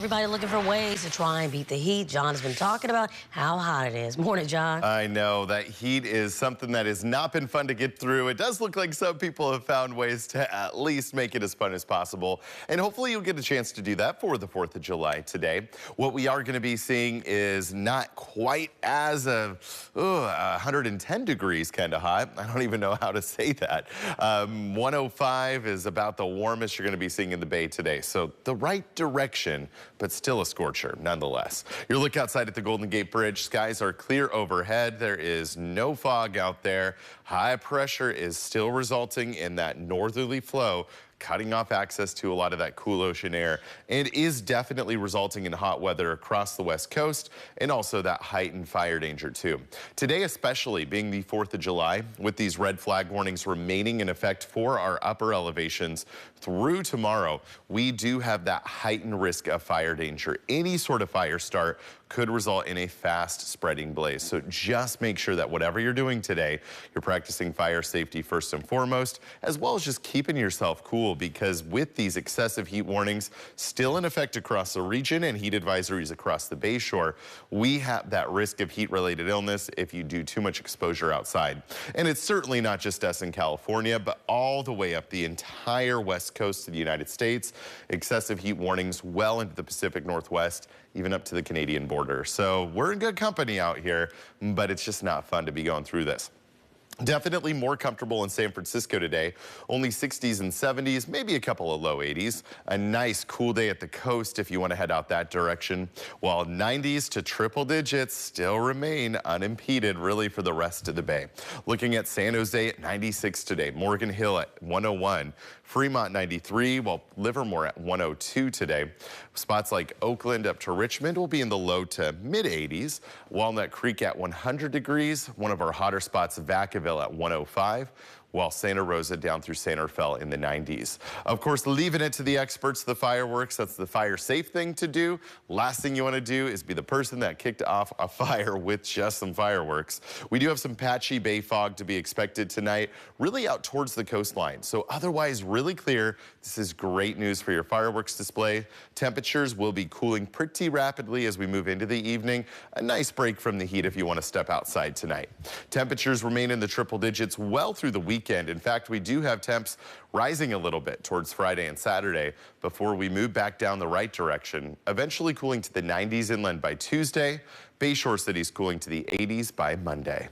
Everybody looking for ways to try and beat the heat. John has been talking about how hot it is. Morning, John. I know that heat is something that has not been fun to get through. It does look like some people have found ways to at least make it as fun as possible. And hopefully you'll get a chance to do that for the 4th of July today. What we are going to be seeing is not quite as 110 degrees kind of hot. I don't even know how to say that. 105 is about the warmest you're going to be seeing in the Bay today. So the right direction, but still a scorcher nonetheless. Your look outside at the Golden Gate Bridge. Skies are clear overhead. There is no fog out there. High pressure is still resulting in that northerly flow, cutting off access to a lot of that cool ocean air, and is definitely resulting in hot weather across the West Coast and also that heightened fire danger too. Today especially, being the 4th of July, with these red flag warnings remaining in effect for our upper elevations through tomorrow, we do have that heightened risk of fire danger. Any sort of fire start could result in a fast spreading blaze. So just make sure that whatever you're doing today, you're practicing fire safety first and foremost, as well as just keeping yourself cool, because with these excessive heat warnings still in effect across the region and heat advisories across the Bayshore, we have that risk of heat-related illness if you do too much exposure outside. And it's certainly not just us in California, but all the way up the entire West Coast of the United States. Excessive heat warnings well into the Pacific Northwest, even up to the Canadian border. So we're in good company out here, but it's just not fun to be going through this. Definitely more comfortable in San Francisco today. Only 60s and 70s, maybe a couple of low 80s. A nice cool day at the coast if you want to head out that direction, while 90s to triple digits still remain unimpeded really for the rest of the Bay. Looking at San Jose at 96 today, Morgan Hill at 101, Fremont 93, while Livermore at 102 today. Spots like Oakland up to Richmond will be in the low to mid 80s. Walnut Creek at 100 degrees. One of our hotter spots, Vacaville at 105, while Santa Rosa down through Santa Fe in the 90s. Of course, leaving it to the experts, the fireworks, that's the fire safe thing to do. Last thing you want to do is be the person that kicked off a fire with just some fireworks. We do have some patchy bay fog to be expected tonight, really out towards the coastline. So otherwise really clear. This is great news for your fireworks display. Temperatures will be cooling pretty rapidly as we move into the evening. A nice break from the heat if you want to step outside tonight. Temperatures remain in the triple digits well through the weekend. In fact, we do have temps rising a little bit towards Friday and Saturday before we move back down the right direction, eventually cooling to the 90s inland by Tuesday. Bayshore cities cooling to the 80s by Monday.